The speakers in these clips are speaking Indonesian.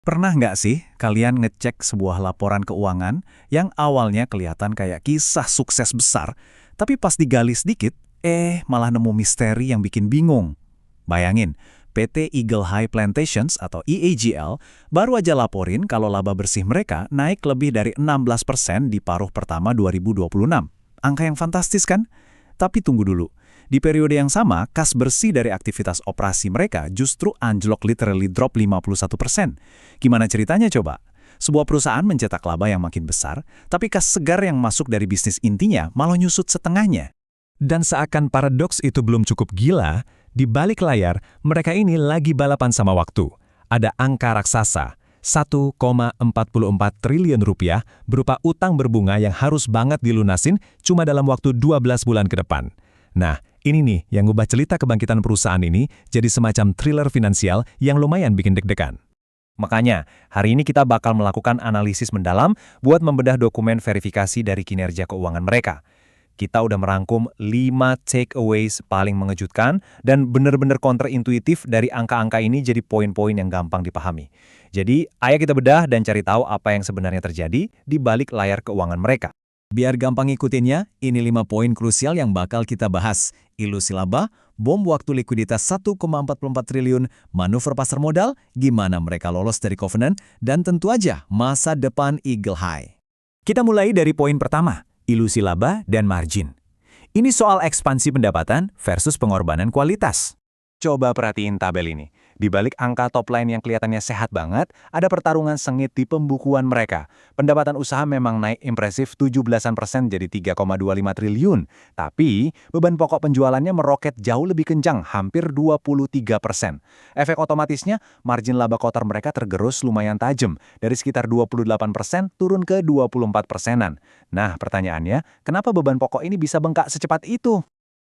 Pernah nggak sih kalian ngecek sebuah laporan keuangan yang awalnya kelihatan kayak kisah sukses besar, tapi pas digali sedikit, malah nemu misteri yang bikin bingung? Bayangin, PT Eagle High Plantations atau EAGL baru aja laporin kalau laba bersih mereka naik lebih dari 16% di paruh pertama 2026. Angka yang fantastis kan? Tapi tunggu dulu. Di periode yang sama, kas bersih dari aktivitas operasi mereka justru anjlok literally drop 51%. Gimana ceritanya coba? Sebuah perusahaan mencetak laba yang makin besar, tapi kas segar yang masuk dari bisnis intinya malah nyusut setengahnya. Dan seakan paradoks itu belum cukup gila, di balik layar, mereka ini lagi balapan sama waktu. Ada angka raksasa, 1,44 triliun rupiah berupa utang berbunga yang harus banget dilunasin cuma dalam waktu 12 bulan ke depan. Nah, ini nih yang ngubah cerita kebangkitan perusahaan ini jadi semacam thriller finansial yang lumayan bikin deg-degan. Makanya, hari ini kita bakal melakukan analisis mendalam buat membedah dokumen verifikasi dari kinerja keuangan mereka. Kita udah merangkum 5 takeaways paling mengejutkan dan bener-bener kontraintuitif dari angka-angka ini jadi poin-poin yang gampang dipahami. Jadi, ayo kita bedah dan cari tahu apa yang sebenarnya terjadi di balik layar keuangan mereka. Biar gampang ngikutinnya, ini 5 poin krusial yang bakal kita bahas. Ilusi laba, bom waktu likuiditas 1,44 triliun, manuver pasar modal, gimana mereka lolos dari covenant, dan tentu aja masa depan Eagle High. Kita mulai dari poin pertama, ilusi laba dan margin. Ini soal ekspansi pendapatan versus pengorbanan kualitas. Coba perhatiin tabel ini. Di balik angka top line yang kelihatannya sehat banget, ada pertarungan sengit di pembukuan mereka. Pendapatan usaha memang naik impresif 17% jadi 3,25 triliun. Tapi, beban pokok penjualannya meroket jauh lebih kencang, hampir 23%. Efek otomatisnya, margin laba kotor mereka tergerus lumayan tajam, dari sekitar 28% turun ke 24%-an. Nah, pertanyaannya, kenapa beban pokok ini bisa bengkak secepat itu?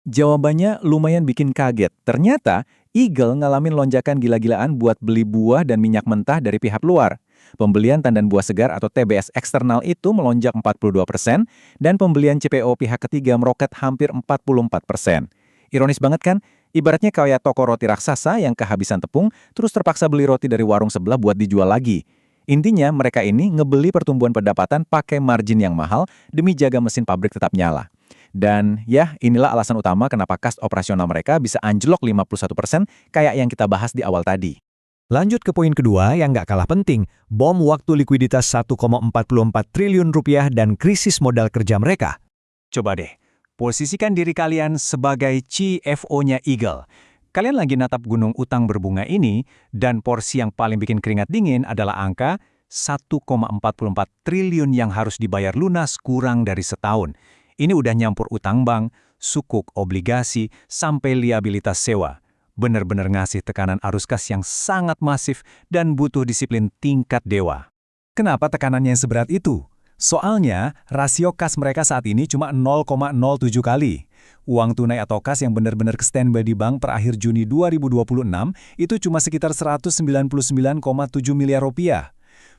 Jawabannya lumayan bikin kaget. Ternyata, Eagle ngalamin lonjakan gila-gilaan buat beli buah dan minyak mentah dari pihak luar. Pembelian tandan buah segar atau TBS eksternal itu melonjak 42%, dan pembelian CPO pihak ketiga meroket hampir 44%. Ironis banget kan? Ibaratnya kayak toko roti raksasa yang kehabisan tepung, terus terpaksa beli roti dari warung sebelah buat dijual lagi. Intinya, mereka ini ngebeli pertumbuhan pendapatan pakai margin yang mahal demi jaga mesin pabrik tetap nyala. Dan ya, inilah alasan utama kenapa kas operasional mereka bisa anjlok 51% kayak yang kita bahas di awal tadi. Lanjut ke poin kedua yang nggak kalah penting, bom waktu likuiditas 1,44 triliun rupiah dan krisis modal kerja mereka. Coba deh, posisikan diri kalian sebagai CFO-nya Eagle. Kalian lagi natap gunung utang berbunga ini, dan porsi yang paling bikin keringat dingin adalah angka 1,44 triliun yang harus dibayar lunas kurang dari setahun. Ini udah nyampur utang bank, sukuk obligasi, sampai liabilitas sewa. Bener-bener ngasih tekanan arus kas yang sangat masif dan butuh disiplin tingkat dewa. Kenapa tekanannya seberat itu? Soalnya, rasio kas mereka saat ini cuma 0,07 kali. Uang tunai atau kas yang benar-benar standby di bank per akhir Juni 2026 itu cuma sekitar 199,7 miliar rupiah.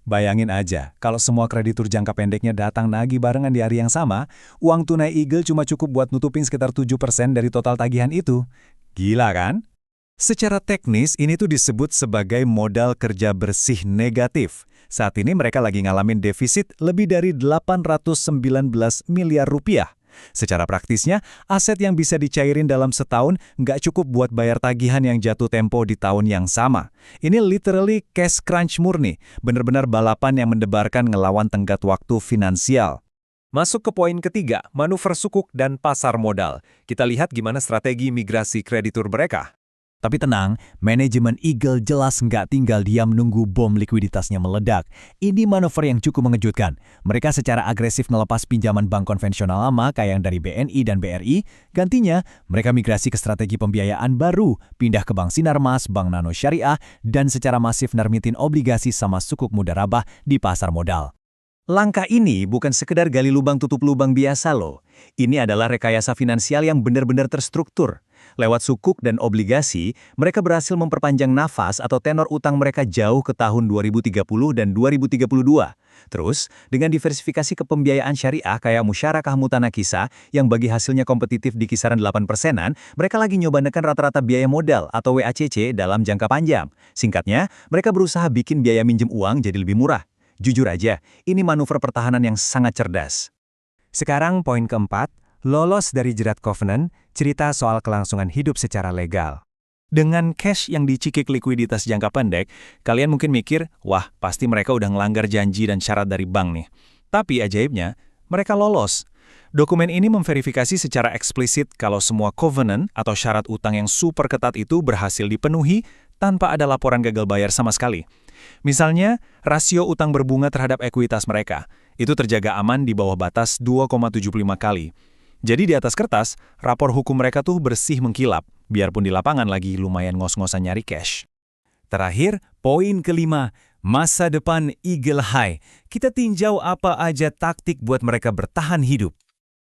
Bayangin aja, kalau semua kreditur jangka pendeknya datang nagih barengan di hari yang sama, uang tunai Eagle cuma cukup buat nutupin sekitar 7% dari total tagihan itu. Gila kan? Secara teknis, ini tuh disebut sebagai modal kerja bersih negatif. Saat ini mereka lagi ngalamin defisit lebih dari 819 miliar rupiah. Secara praktisnya, aset yang bisa dicairin dalam setahun nggak cukup buat bayar tagihan yang jatuh tempo di tahun yang sama. Ini literally cash crunch murni, benar-benar balapan yang mendebarkan ngelawan tenggat waktu finansial. Masuk ke poin ketiga, manuver sukuk dan pasar modal. Kita lihat gimana strategi migrasi kreditur mereka. Tapi tenang, manajemen Eagle jelas nggak tinggal diam nunggu bom likuiditasnya meledak. Ini manuver yang cukup mengejutkan. Mereka secara agresif ngelepas pinjaman bank konvensional lama kayak yang dari BNI dan BRI. Gantinya, mereka migrasi ke strategi pembiayaan baru, pindah ke Bank Sinarmas, Bank Nano Syariah, dan secara masif nermitin obligasi sama sukuk mudarabah di pasar modal. Langkah ini bukan sekedar gali lubang tutup lubang biasa loh. Ini adalah rekayasa finansial yang benar-benar terstruktur. Lewat sukuk dan obligasi, mereka berhasil memperpanjang nafas atau tenor utang mereka jauh ke tahun 2030 dan 2032. Terus, dengan diversifikasi ke pembiayaan syariah kayak musyarakah mutanakisa yang bagi hasilnya kompetitif di kisaran 8%-an, mereka lagi nyoba neken rata-rata biaya modal atau WACC dalam jangka panjang. Singkatnya, mereka berusaha bikin biaya minjem uang jadi lebih murah. Jujur aja, ini manuver pertahanan yang sangat cerdas. Sekarang poin keempat, lolos dari jerat covenant, cerita soal kelangsungan hidup secara legal. Dengan cash yang dicikik likuiditas jangka pendek, kalian mungkin mikir, wah pasti mereka udah ngelanggar janji dan syarat dari bank nih. Tapi ajaibnya, mereka lolos. Dokumen ini memverifikasi secara eksplisit kalau semua covenant atau syarat utang yang super ketat itu berhasil dipenuhi tanpa ada laporan gagal bayar sama sekali. Misalnya, rasio utang berbunga terhadap ekuitas mereka, itu terjaga aman di bawah batas 2,75 kali. Jadi di atas kertas, rapor hukum mereka tuh bersih mengkilap, biarpun di lapangan lagi lumayan ngos-ngosan nyari cash. Terakhir, poin kelima, masa depan Eagle High. Kita tinjau apa aja taktik buat mereka bertahan hidup.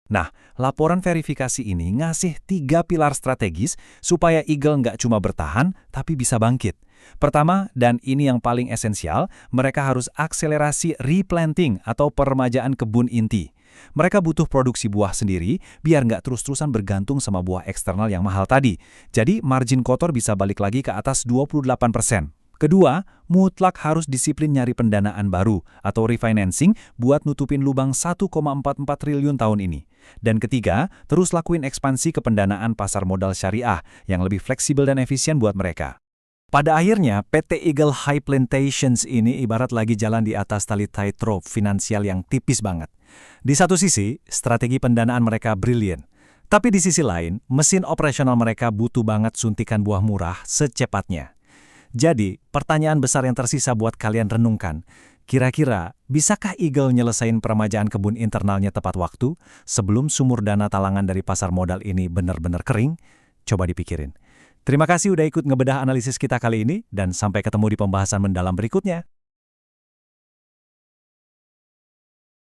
Nah, laporan verifikasi ini ngasih 3 pilar strategis supaya Eagle nggak cuma bertahan, tapi bisa bangkit. Pertama, dan ini yang paling esensial, mereka harus akselerasi replanting atau peremajaan kebun inti. Mereka butuh produksi buah sendiri, biar nggak terus-terusan bergantung sama buah eksternal yang mahal tadi. Jadi, margin kotor bisa balik lagi ke atas 28%. Kedua, mutlak harus disiplin nyari pendanaan baru atau refinancing buat nutupin lubang 1,44 triliun tahun ini. Dan ketiga, terus lakuin ekspansi ke pendanaan pasar modal syariah yang lebih fleksibel dan efisien buat mereka. Pada akhirnya, PT Eagle High Plantations ini ibarat lagi jalan di atas tali tightrope finansial yang tipis banget. Di satu sisi, strategi pendanaan mereka brilian. Tapi di sisi lain, mesin operasional mereka butuh banget suntikan buah murah secepatnya. Jadi, pertanyaan besar yang tersisa buat kalian renungkan. Kira-kira, bisakah Eagle nyelesain peremajaan kebun internalnya tepat waktu sebelum sumur dana talangan dari pasar modal ini benar-benar kering? Coba dipikirin. Terima kasih udah ikut ngebedah analisis kita kali ini, dan sampai ketemu di pembahasan mendalam berikutnya.